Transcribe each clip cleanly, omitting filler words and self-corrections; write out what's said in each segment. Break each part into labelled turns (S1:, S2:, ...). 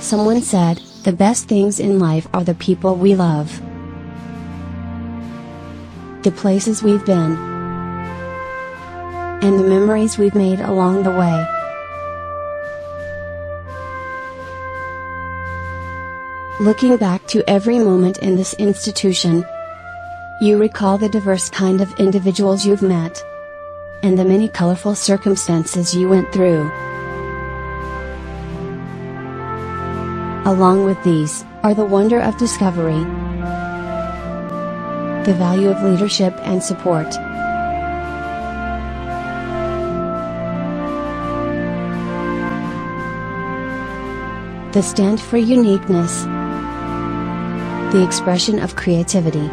S1: Someone said, the best things in life are the people we love, the places we've been, and the memories we've made along the way. Looking back to every moment in this institution, you recall the diverse kind of individuals you've met, and the many colorful circumstances you went through. Along with these, are the wonder of discovery, the value of leadership and support, the stand for uniqueness, the expression of creativity,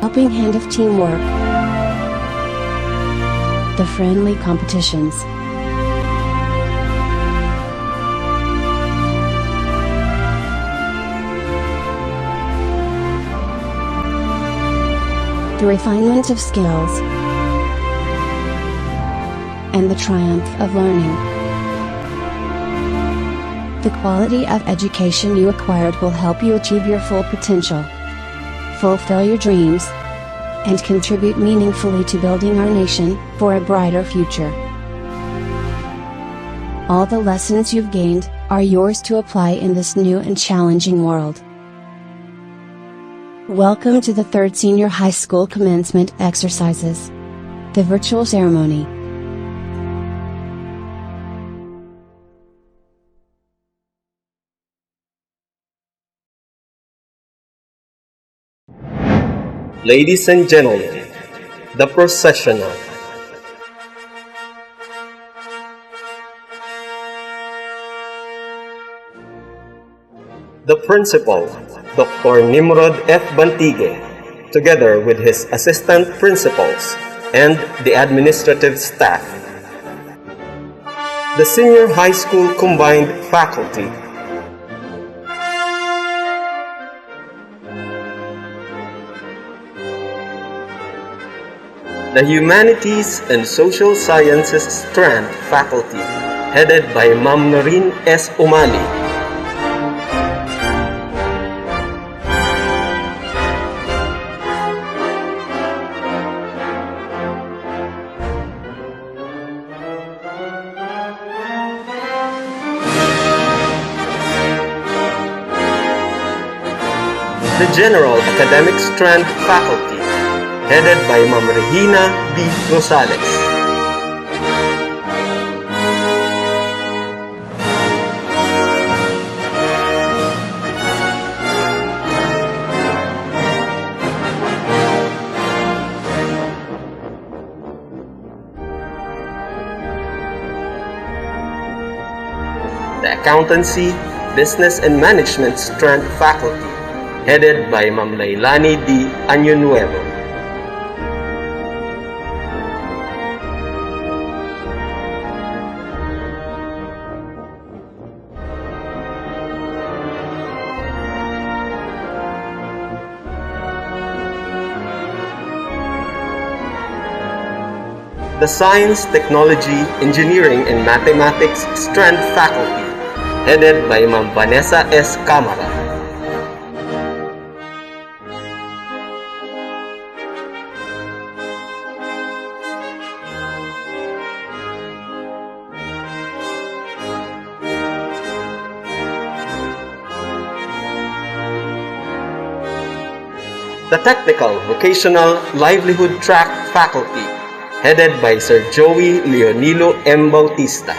S1: helping hand of teamwork, the friendly competitions, the refinement of skills, and the triumph of learning. The quality of education you acquired will help you achieve your full potential, fulfill your dreams, and contribute meaningfully to building our nation for a brighter future. All the lessons you've gained are yours to apply in this new and challenging world. Welcome to the 3rd Senior High School Commencement Exercises, the virtual ceremony.
S2: Ladies and gentlemen, the processional. The principal, Dr. Nimrod F. Bantige, together with his assistant principals and the administrative staff. The Senior High School Combined Faculty. The Humanities and Social Sciences Strand Faculty, headed by Ma'am Noreen S. Umali. The General Academic Strand Faculty, headed by Ma'am Regina B. Rosales. The Accountancy, Business and Management Strand Faculty, headed by Ma'am Lailani D. Año-Nuevo. The Science, Technology, Engineering, and Mathematics Strand Faculty, headed by Ma'am Vanessa S. Camara. The Technical, Vocational, Livelihood Track Faculty, headed by Sir Joey Leonilo M. Bautista.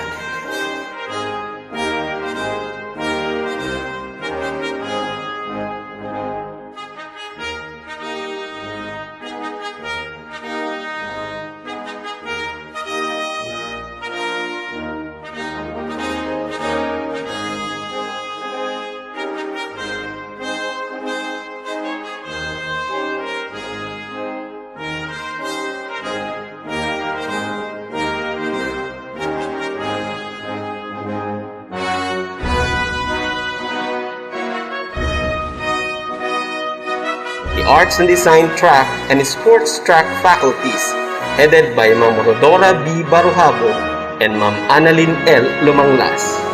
S2: Arts and Design track and Sports track faculties, headed by Ma'am Rodora B. Baruhabo and Ma'am Annalyn L. Lumanglas.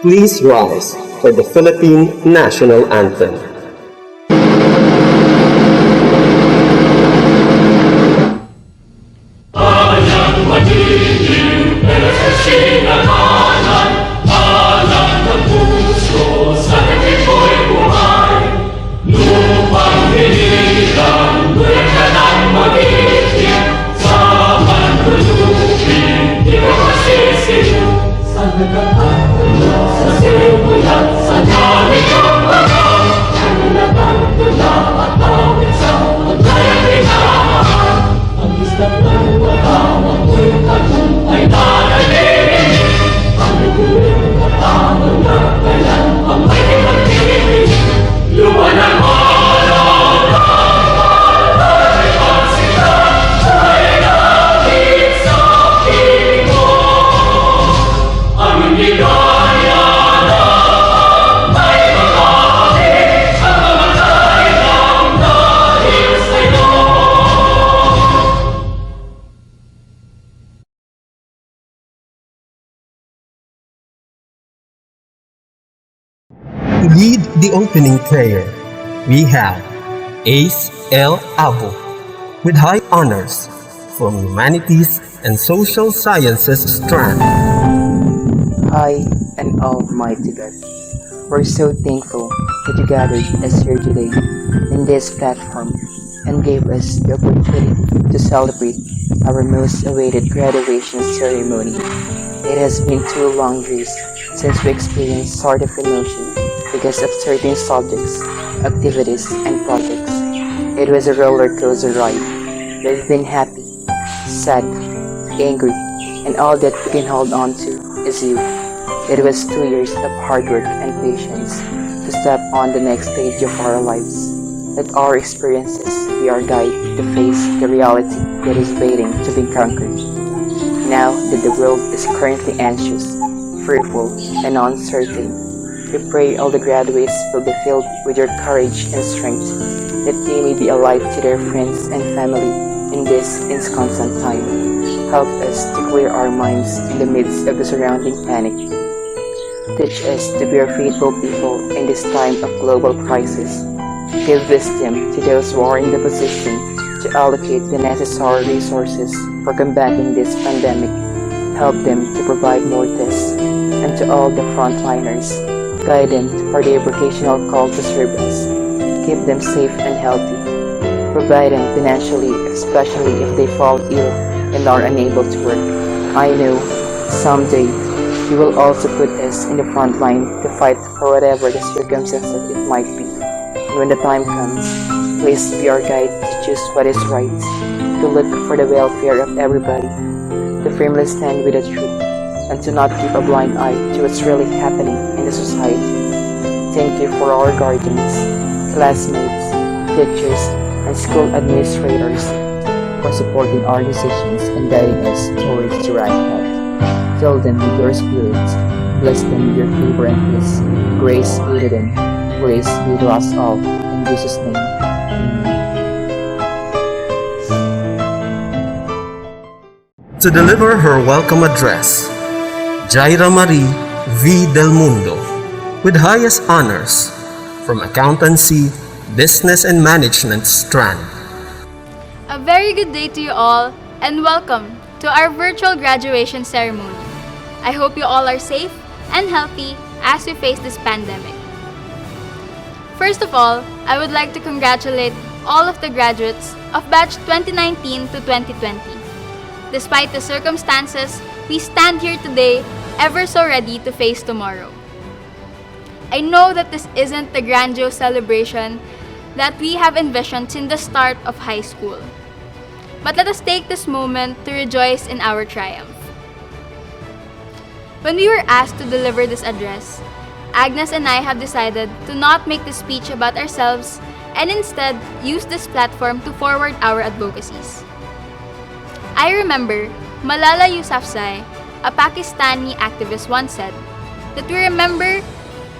S2: Please rise for the Philippine National Anthem. To lead the opening prayer, we have Ace L. Abo with high honors from Humanities and Social Sciences strand.
S3: High and Almighty God, we're so thankful that you gathered us here today in this platform and gave us the opportunity to celebrate our most awaited graduation ceremony. It has been 2 long years since we experienced sort of emotion because of certain subjects, activities, and projects. It was a roller coaster ride. We've been happy, sad, angry, and all that we can hold on to is you. It was 2 years of hard work and patience to step on the next stage of our lives. Let our experiences be our guide to face the reality that is waiting to be conquered. Now that the world is currently anxious, fearful, and uncertain, we pray all the graduates will be filled with your courage and strength, that they may be a light to their friends and family in this inconstant time. Help us to clear our minds in the midst of the surrounding panic. Teach us to be a faithful people in this time of global crisis. Give wisdom to those who are in the position to allocate the necessary resources for combating this pandemic. Help them to provide more tests, and to all the frontliners, guide them for their vocational call to service. Keep them safe and healthy. Provide them financially, especially if they fall ill and are unable to work. I know someday you will also put us in the front line to fight for whatever the circumstances it might be. And when the time comes, please be our guide to choose what is right, to look for the welfare of everybody, to firmly stand with the truth, and to not keep a blind eye to what's really happening in the society. Thank you for our guardians, classmates, teachers, and school administrators for supporting our decisions and guiding us towards the right path. Fill them with your spirit, bless them with your favor and peace. Grace be to them, grace be to us all. In Jesus' name, amen.
S2: To deliver her welcome address, Jaira Marie V. Del Mundo, with highest honors from Accountancy, Business and Management strand.
S4: A very good day to you all, and welcome to our virtual graduation ceremony. I hope you all are safe and healthy as we face this pandemic. First of all, I would like to congratulate all of the graduates of batch 2019 to 2020. Despite the circumstances, we stand here today ever so ready to face tomorrow. I know that this isn't the grandiose celebration that we have envisioned since the start of high school. But let us take this moment to rejoice in our triumph. When we were asked to deliver this address, Agnes and I have decided to not make this speech about ourselves and instead use this platform to forward our advocacies. I remember Malala Yousafzai, a Pakistani activist, once said that we remember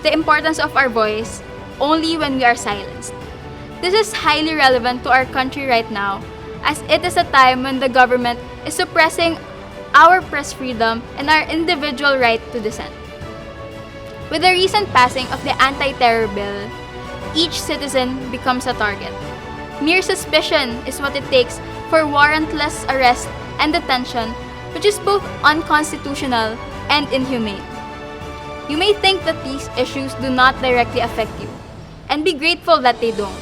S4: the importance of our voice only when we are silenced. This is highly relevant to our country right now, as it is a time when the government is suppressing our press freedom and our individual right to dissent. With the recent passing of the anti-terror bill, each citizen becomes a target. Mere suspicion is what it takes for warrantless arrest and detention, which is both unconstitutional and inhumane. You may think that these issues do not directly affect you, and be grateful that they don't.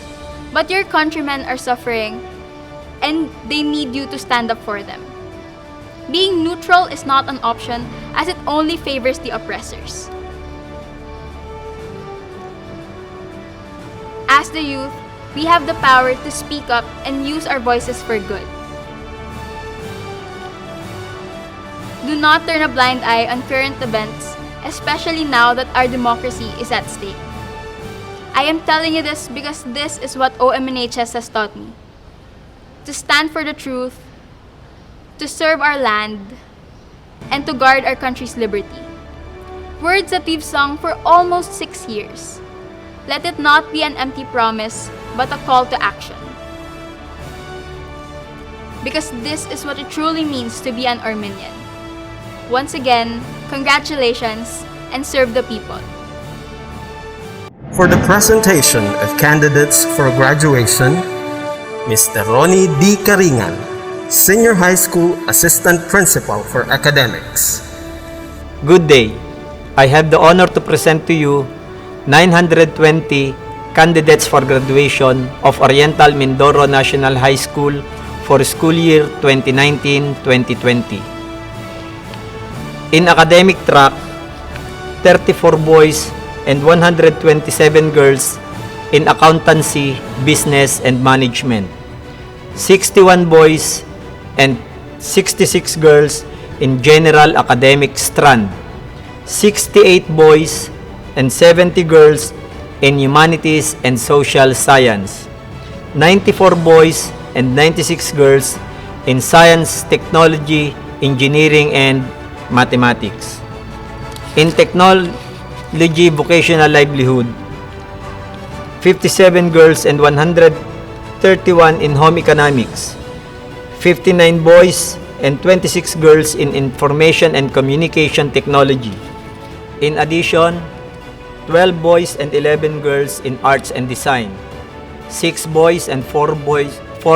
S4: But your countrymen are suffering, and they need you to stand up for them. Being neutral is not an option, as it only favors the oppressors. As the youth, we have the power to speak up and use our voices for good. Do not turn a blind eye on current events, especially now that our democracy is at stake. I am telling you this because this is what OMNHS has taught me. To stand for the truth, to serve our land, and to guard our country's liberty. Words that we've sung for almost 6 years. Let it not be an empty promise, but a call to action. Because this is what it truly means to be an Armenian. Once again, congratulations and serve the people.
S2: For the presentation of candidates for graduation, Mr. Ronnie D. Karingan, Senior High School Assistant Principal for Academics.
S5: Good day. I have the honor to present to you 920 candidates for graduation of Oriental Mindoro National High School for school year 2019-2020. In academic track, 34 boys and 127 girls in accountancy, business, and management. 61 boys and 66 girls in general academic strand. 68 boys and 70 girls in humanities and social science. 94 boys and 96 girls in science, technology, engineering, and mathematics. In technology vocational livelihood, 57 girls and 131 in home economics, 59 boys and 26 girls in information and communication technology. In addition, 12 boys and 11 girls in arts and design, 6 boys and 4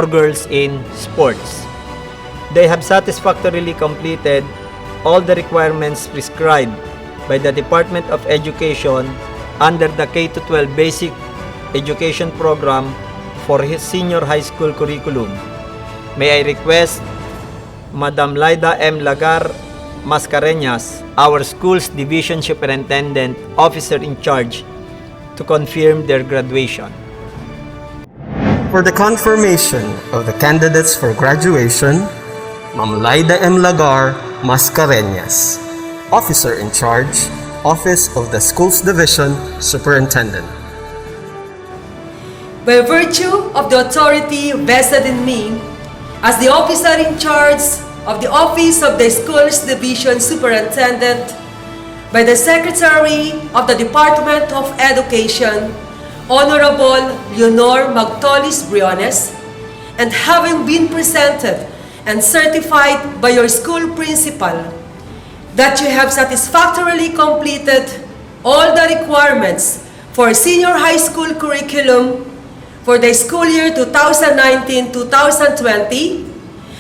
S5: girls in sports. They have satisfactorily completed all the requirements prescribed by the Department of Education under the K-12 Basic Education Program for his senior high school curriculum. May I request Madam Laida M. Lagar Mascareñas, our school's Division Superintendent Officer in charge, to confirm their graduation.
S2: For the confirmation of the candidates for graduation, Ma'am Laida M. Lagar Mascareñas, Officer in charge, Office of the Schools Division Superintendent.
S6: By virtue of the authority vested in me as the officer in charge of the Office of the Schools Division Superintendent, by the Secretary of the Department of Education, Honorable Leonor Magtolis Briones, and having been presented and certified by your school principal that you have satisfactorily completed all the requirements for senior high school curriculum for the school year 2019-2020,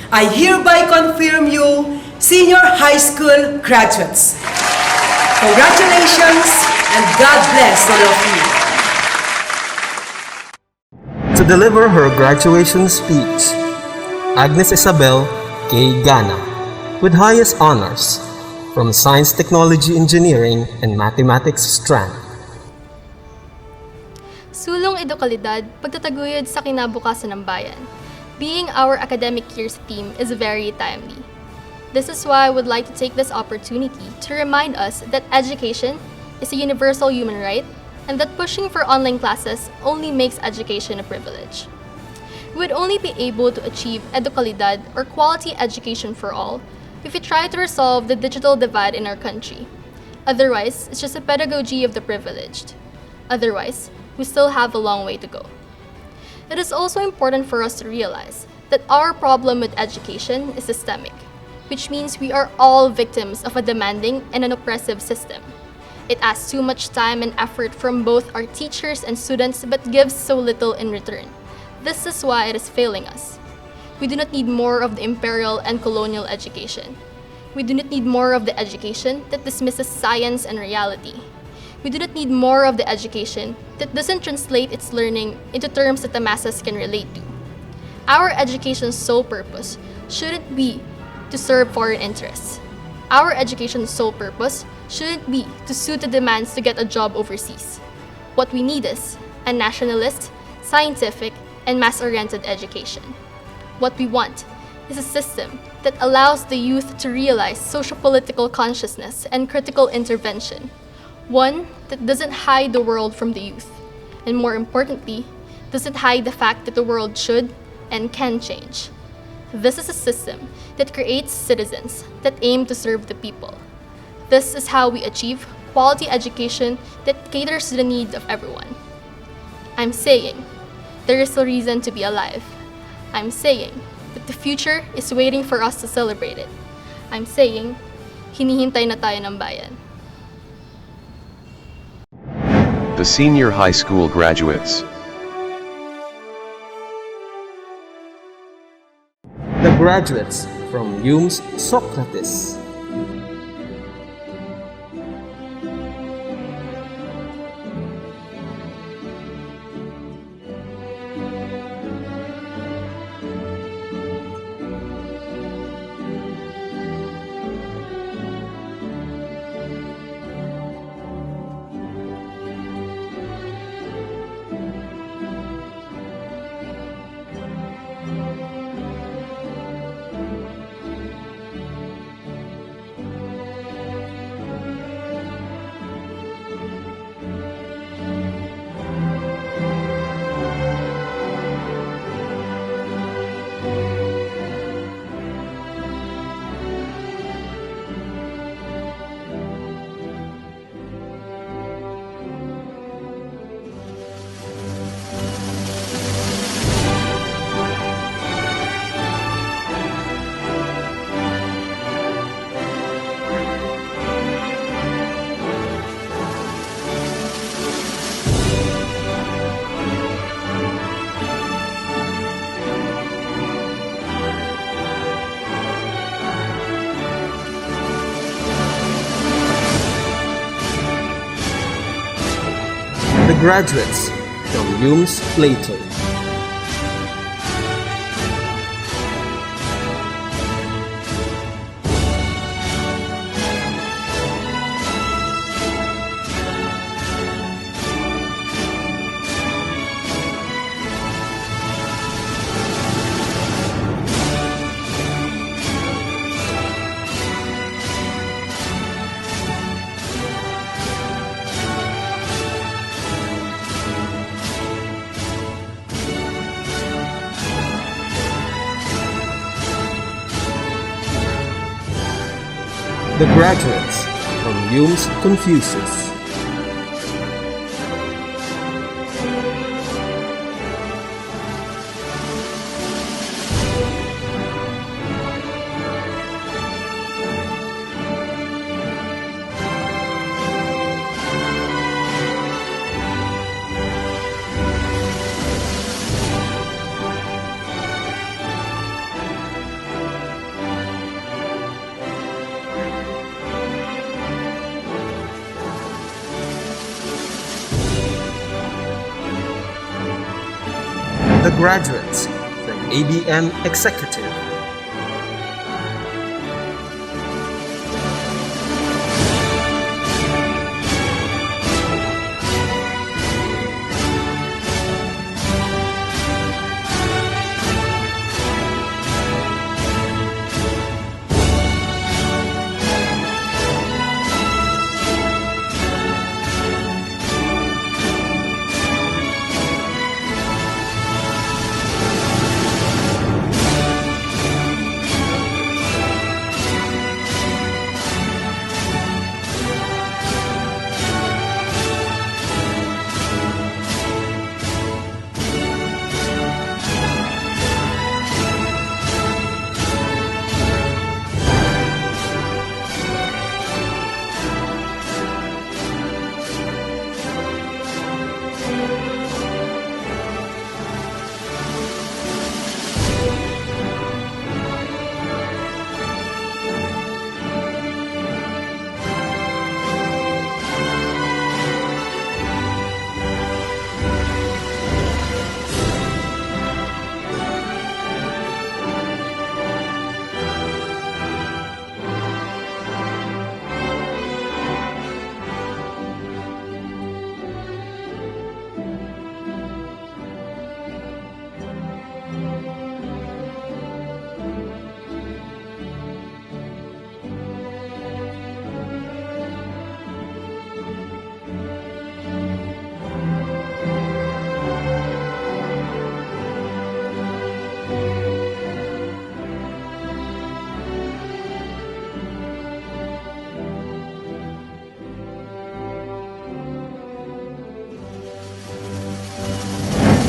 S6: I hereby confirm you senior high school graduates. Congratulations and God bless all of you.
S2: To deliver her graduation speech, Agnes Isabel K. Gana, with highest honors from Science, Technology, Engineering, and Mathematics strand.
S7: Sulong edukalidad, pagtataguyod sa kinabukasan ng bayan. Being our academic year's theme is very timely. This is why I would like to take this opportunity to remind us that education is a universal human right, and that pushing for online classes only makes education a privilege. We would only be able to achieve edukalidad or quality education for all if we try to resolve the digital divide in our country. Otherwise, it's just a pedagogy of the privileged. Otherwise, we still have a long way to go. It is also important for us to realize that our problem with education is systemic, which means we are all victims of a demanding and an oppressive system. It asks too much time and effort from both our teachers and students but gives so little in return. This is why it is failing us. We do not need more of the imperial and colonial education. We do not need more of the education that dismisses science and reality. We do not need more of the education that doesn't translate its learning into terms that the masses can relate to. Our education's sole purpose shouldn't be to serve foreign interests. Our education's sole purpose shouldn't be to suit the demands to get a job overseas. What we need is a nationalist, scientific, and mass-oriented education. What we want is a system that allows the youth to realize socio-political consciousness and critical intervention. One that doesn't hide the world from the youth, and more importantly, doesn't hide the fact that the world should and can change. This is a system that creates citizens that aim to serve the people. This is how we achieve quality education that caters to the needs of everyone. I'm saying there is a reason to be alive. I'm saying that the future is waiting for us to celebrate it. I'm saying hinihintay na tayo ng bayan.
S8: The senior high school graduates.
S2: The graduates from UMS Socrates. The graduates from UMS Plato. The graduates from UMS Confucius. The graduates from ABM Executive.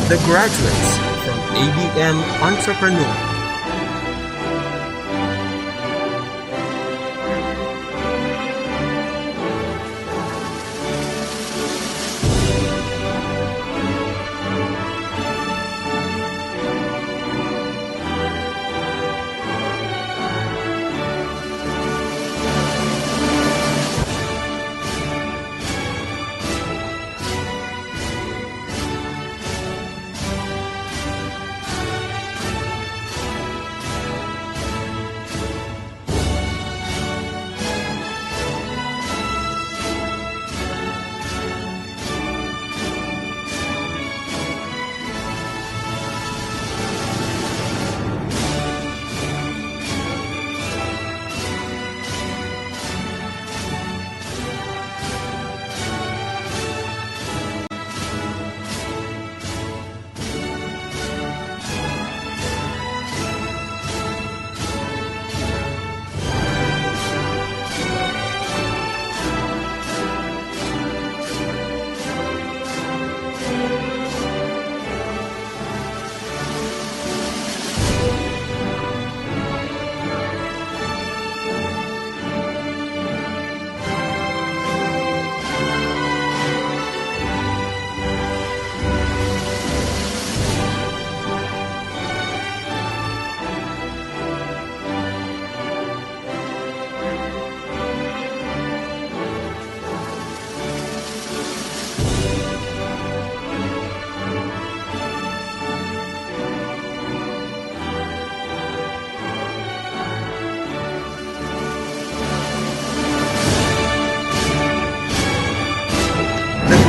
S2: The graduates from ABM Entrepreneur.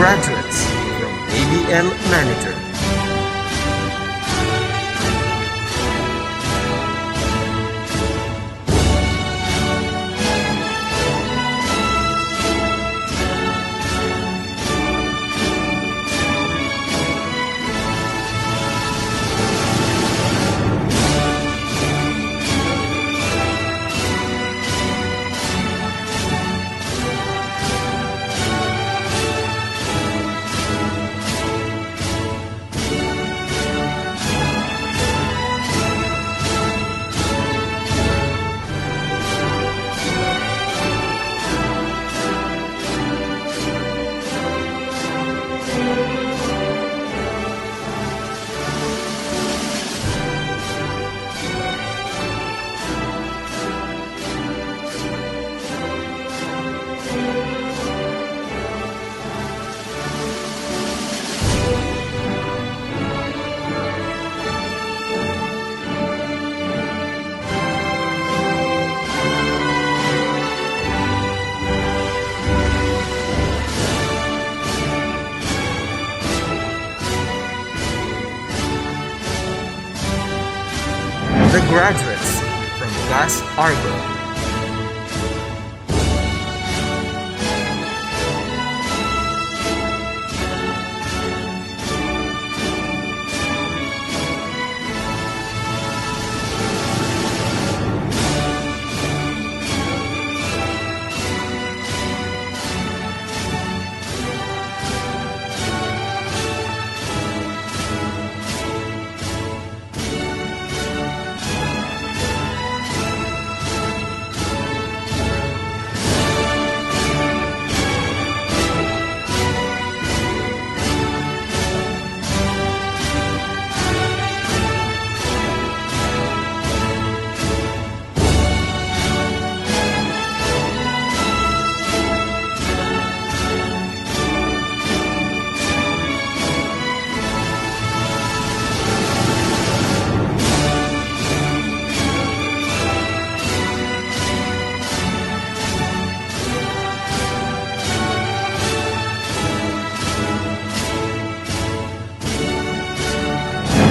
S2: Graduates from ABM Manager. The graduates from Gas Argo.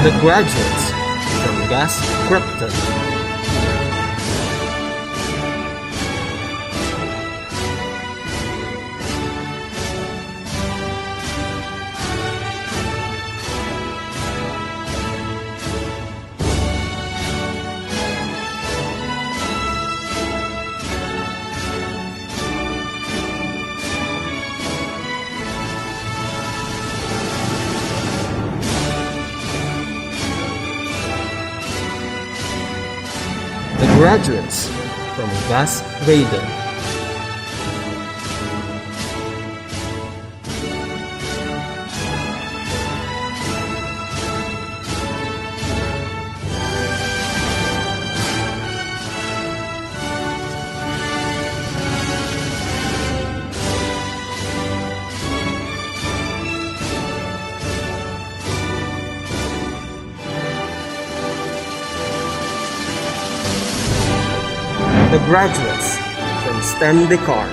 S2: The graduates from Gas Krypton. The graduates from Gus Raider. The graduates from STEM Decor.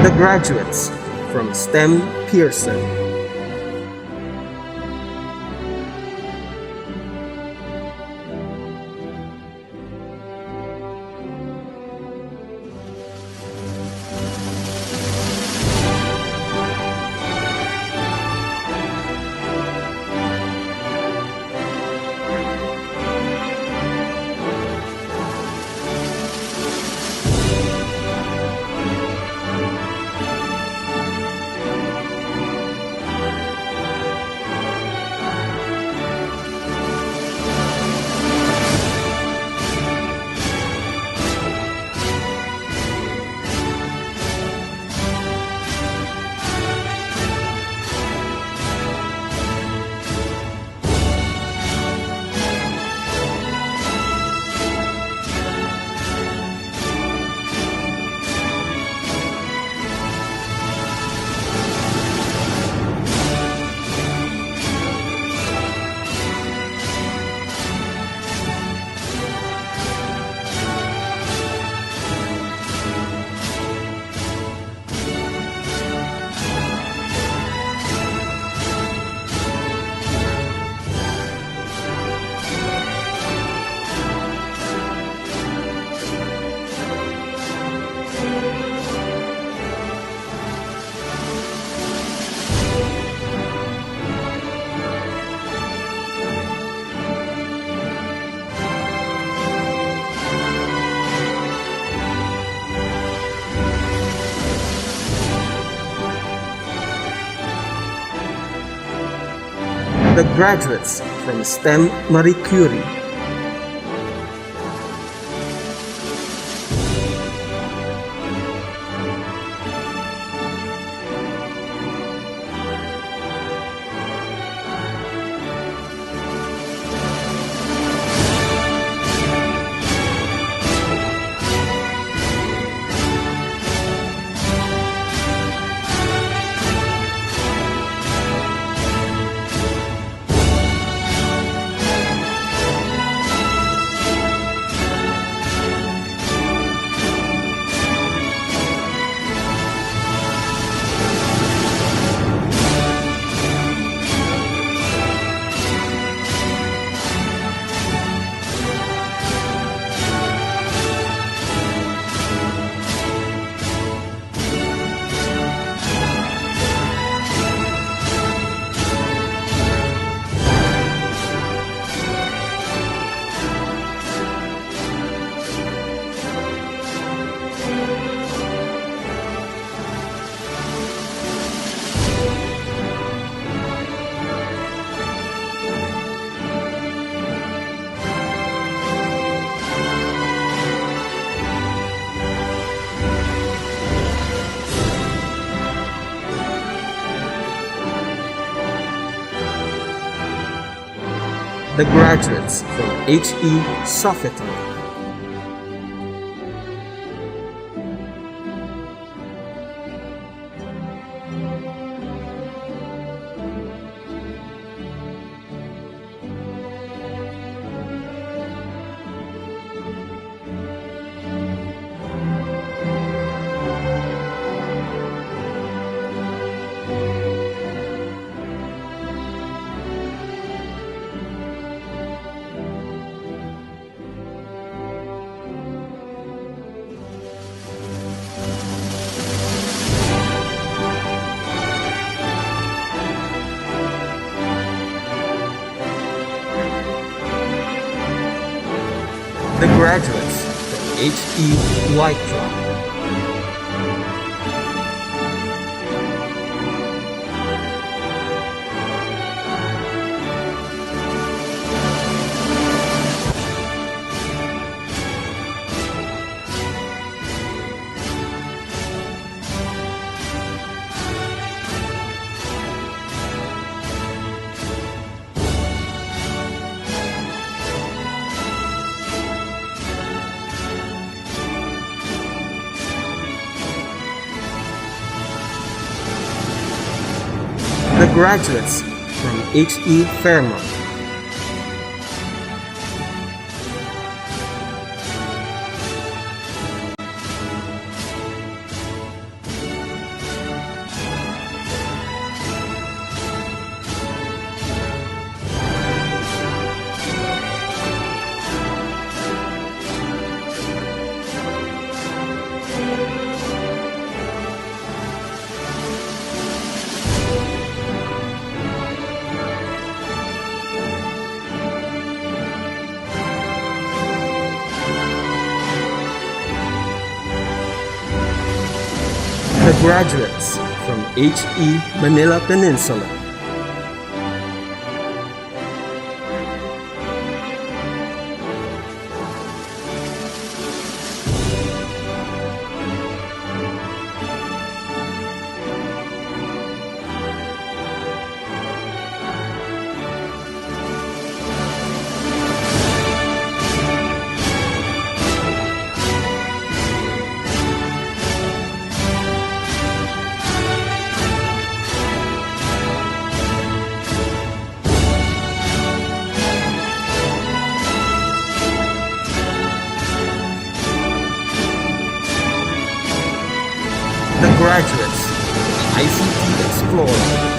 S2: The graduates from STEM Pearson. The graduates from STEM Marie Curie. The graduates from HE Sofitel. The graduates from HE White Drop. The graduates from HE Fairmont. The graduates from HE Manila Peninsula. The graduates from ICT Explorer.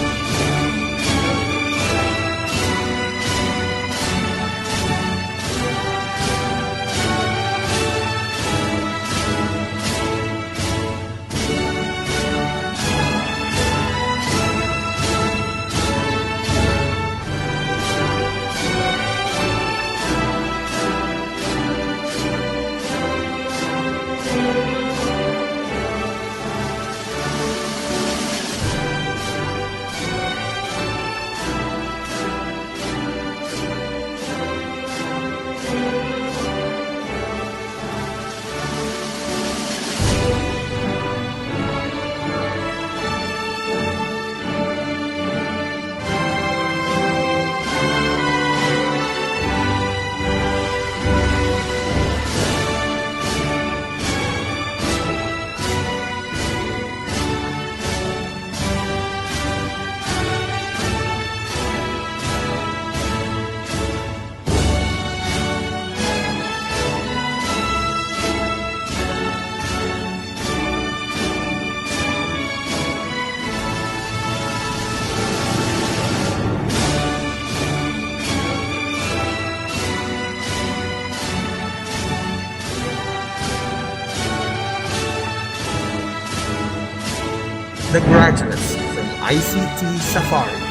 S2: The graduates from ICT Safari.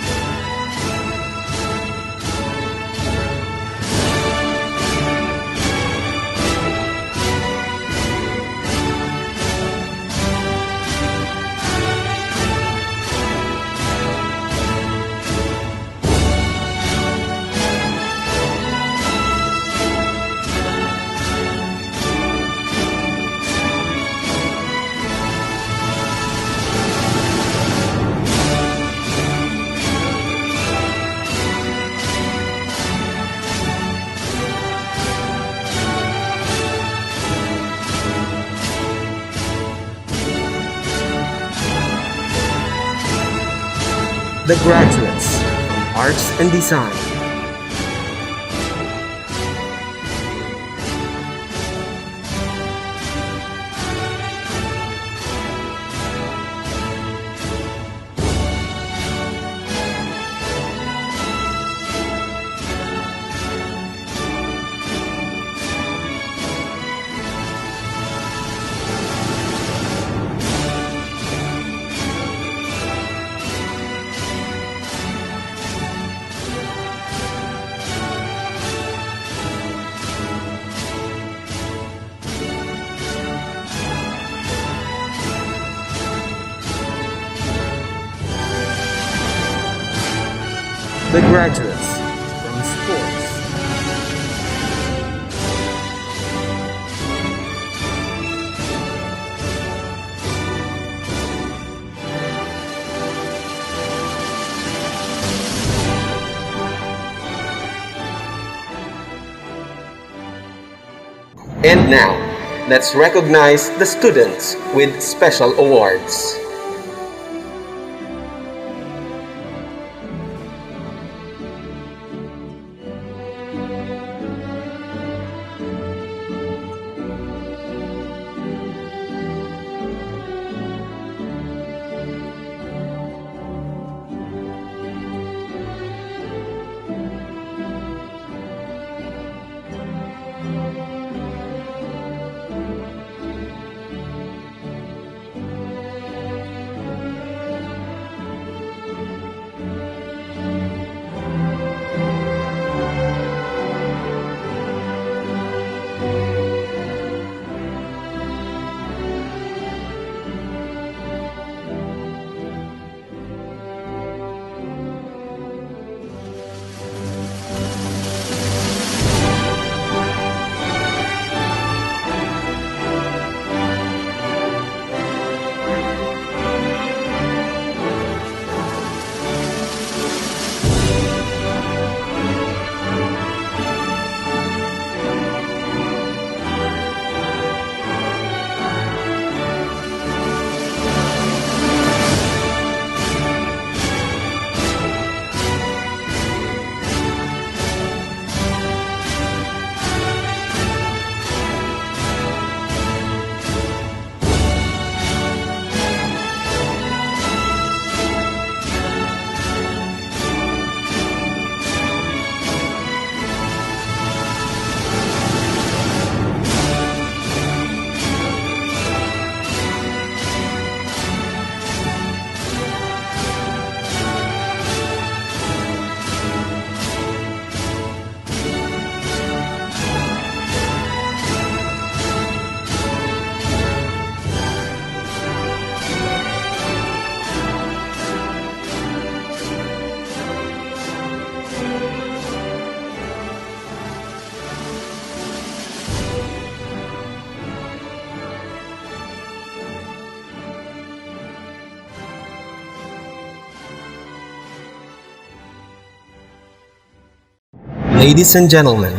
S2: The graduates from Arts and Design. The graduates from Sports. And now, let's recognize the students with special awards. Ladies and gentlemen,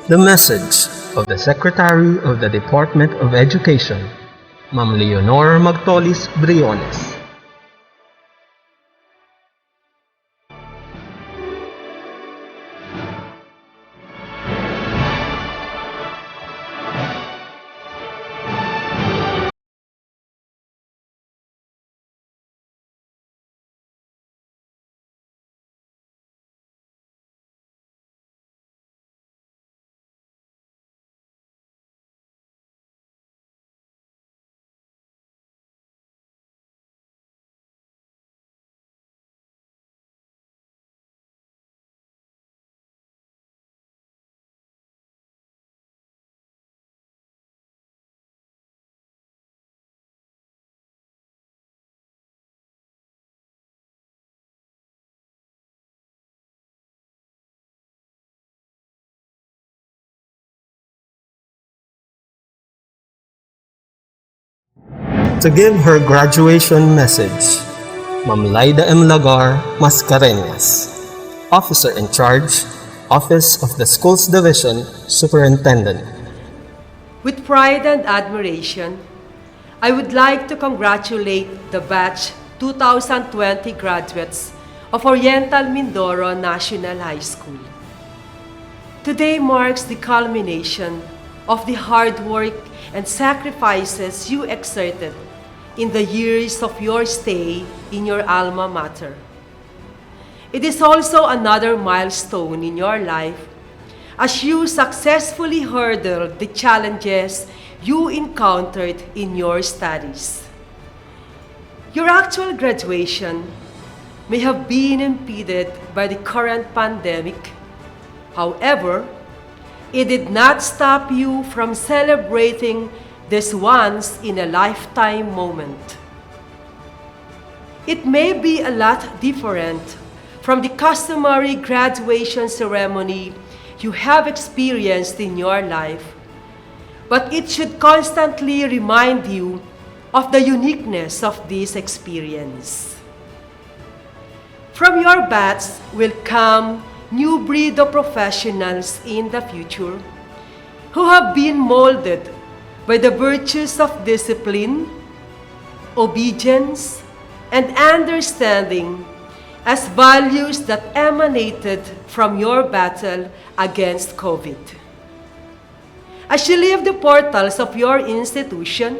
S2: the message of the Secretary of the Department of Education, Ma'am Leonor Magtolis Briones. To give her graduation message, Ma'am Laida M. Lagar Mascareñas, Officer in Charge, Office of the Schools Division Superintendent.
S6: With pride and admiration, I would like to congratulate the Batch 2020 graduates of Oriental Mindoro National High School. Today marks the culmination of the hard work and sacrifices you exerted in the years of your stay in your alma mater. It is also another milestone in your life as you successfully hurdled the challenges you encountered in your studies. Your actual graduation may have been impeded by the current pandemic. However, it did not stop you from celebrating this once-in-a-lifetime moment. It may be a lot different from the customary graduation ceremony you have experienced in your life, but it should constantly remind you of the uniqueness of this experience. From your batch will come new breed of professionals in the future who have been molded by the virtues of discipline, obedience, and understanding as values that emanated from your battle against COVID. As you leave the portals of your institution,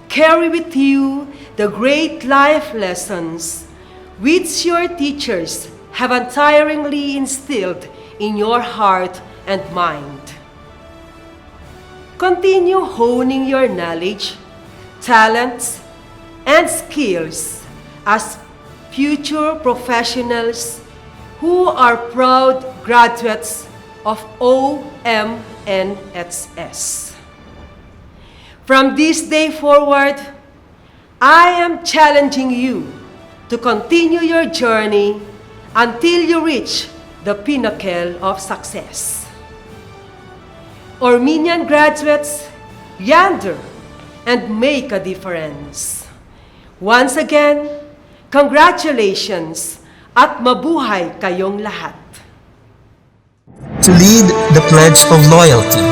S6: carry with you the great life lessons which your teachers have untiringly instilled in your heart and mind. Continue honing your knowledge, talents, and skills as future professionals who are proud graduates of OMNHS. From this day forward, I am challenging you to continue your journey until you reach the pinnacle of success. Armenian graduates, yonder and make a difference. Once again, congratulations at mabuhay kayong lahat.
S2: To lead the Pledge of Loyalty,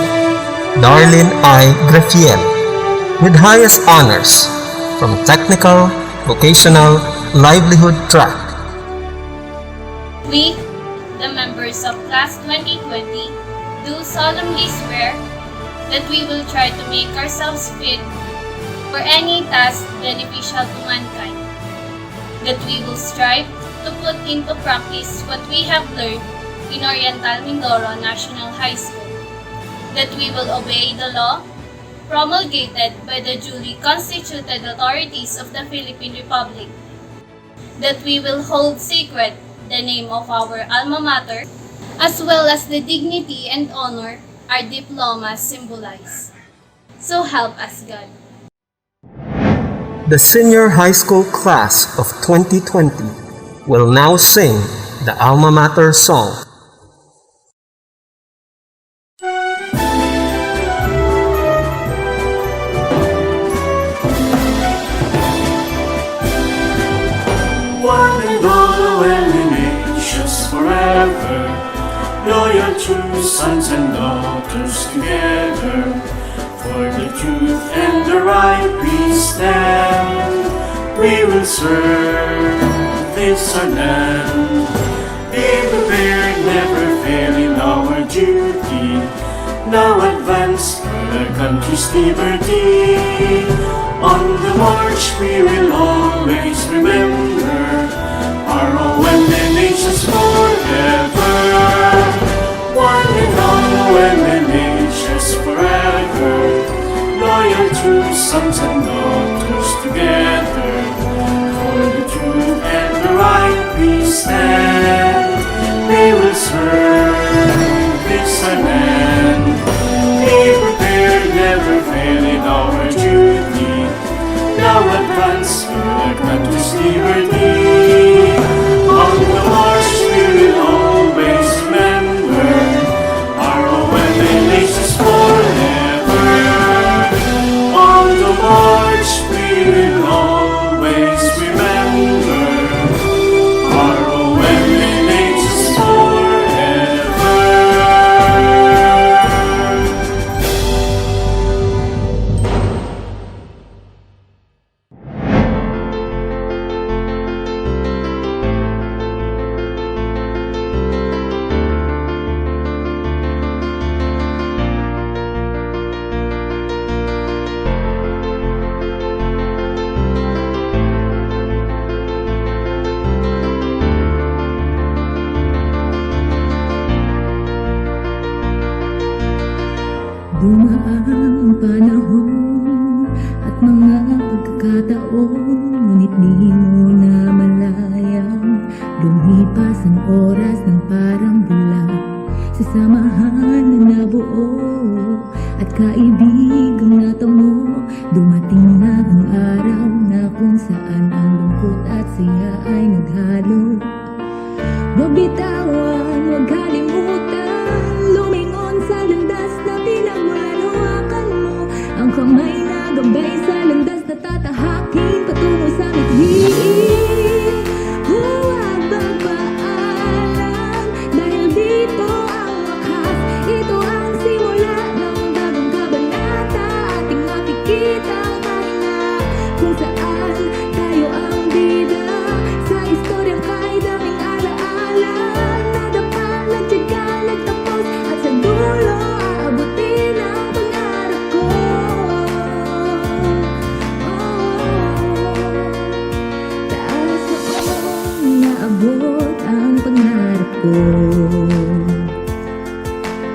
S2: Darlene I. Grafiel, with highest honors from Technical, Vocational, Livelihood track.
S9: We, the members of Class 2020, do solemnly swear that we will try to make ourselves fit for any task beneficial to mankind, that we will strive to put into practice what we have learned in Oriental Mindoro National High School, that we will obey the law promulgated by the duly constituted authorities of the Philippine Republic, that we will hold sacred the name of our alma mater, as well as the dignity and honor our diplomas symbolize. So help us God.
S2: The senior high school class of 2020 will now sing the alma mater song.
S10: One and all NHS forever, loyal true sons and daughters together. For the truth and the right we stand. We will serve this our land. Be prepared, never fail in our duty. Now advance for the country's liberty. On the march we will always remember our OMNHS forever. One and all OMNHS forever. Loyal true sons and daughters together. For the truth and the right we stand. We will serve this our land. Be prepared, never fail in our duty. Now advance for the country's liberty. On the march we will always remember our OMNHS forever. On the march we will always remember our OMNHS forever.
S11: Dumaan ang panahon at mga pagkakataon, ngunit di mo na malayang lumipas ang oras ng parang bula sa samahan na nabuo at kaibigang natamo. Dumating na ang araw na kung saan ang lungkot at saya ay naghalo. Huwag bitawan, huwag kalimutan, lumingon sa landas na pinagmulan. Hawakan mo ang kamay na gabay sa landas na tatahakin patungo sa mithiin. Huwag magpaalam, dahil dito ang wakas. Ito ang simula ng bagong kabanata, ating makikita ang pahinga kung saan tayo ang bida sa istoryang kahit daming alaala. Nadapa, nagtyaga, nagtapos at sa dulo aabutin ang pangarap ko. Taas noong naabot ang pangarap ko.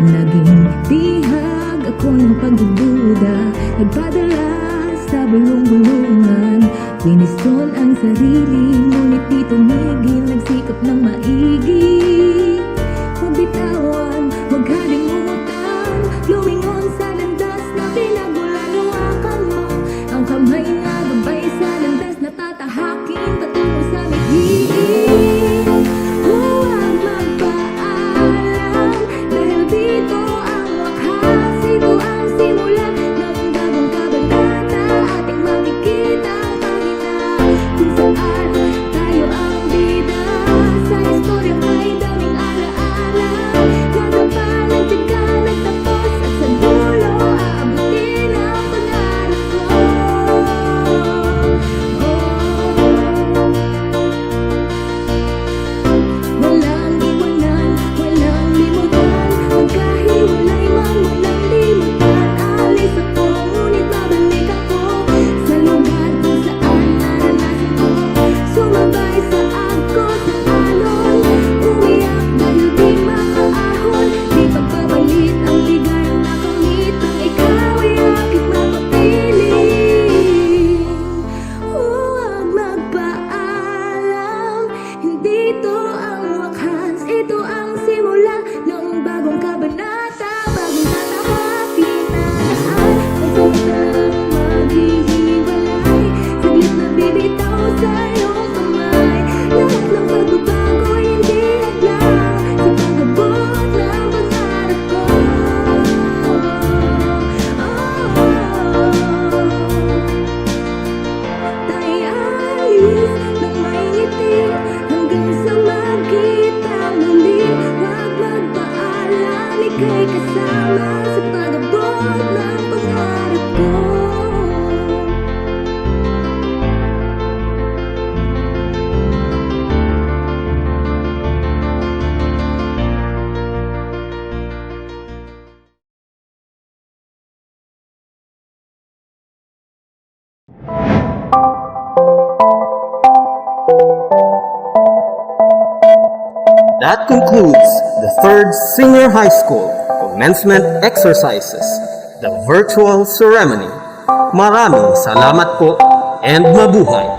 S11: Naging tihag ako ng pagdududa, nagpadala sa bulong-bulungan. Winiston ang sarili, ngunit di tumigil, nagsikap ng maigi. Huwag bitawan, huwag kalimutan, lumingon sa landas na pinagmulan. Hawakan mo ang kamay na gabay sa landas na tatahakin patungo sa mithiin. Huwag magpaalam, dahil dito ang wakas. Ito ang simula ng bagong kabanata, ating makikita ang pahinga kung saan tayo ang bida sa istoryang may daming alaala. Nadapa, nagtyaga, nagtapos at sa dulo aabutin ang pangarap ko. Walang iwanan, walang limutan, magkahiwalay man walang limutan. Alis ako, ngunit babalik ako sa lugar kung saan naranasan ko. Sumabay sa agos ng alon, umiyak dahil di makaahon. Di pagpapalit ang ligayang nakamit nang ikaw ay aking mapapiling. Huwag magpaalam, hindi to ang wakas. Ito ang simula ng bagong kabanata, bagong tatahakin na lahat. Huwag lang maghihiwalay, saglit na bibitaw sa iyong kamay. Lahat ng pagbabago ay hindi hadlang sa pag-abot ng pangarap ko. Tayo alis ng may ngiti hanggang sa magkita muli. Huwag magpaalam, ika'y kasama sa pag-abot ng pangarap ko.
S2: That concludes the third Senior High School Commencement Exercises, the Virtual Ceremony. Maraming salamat po and mabuhay!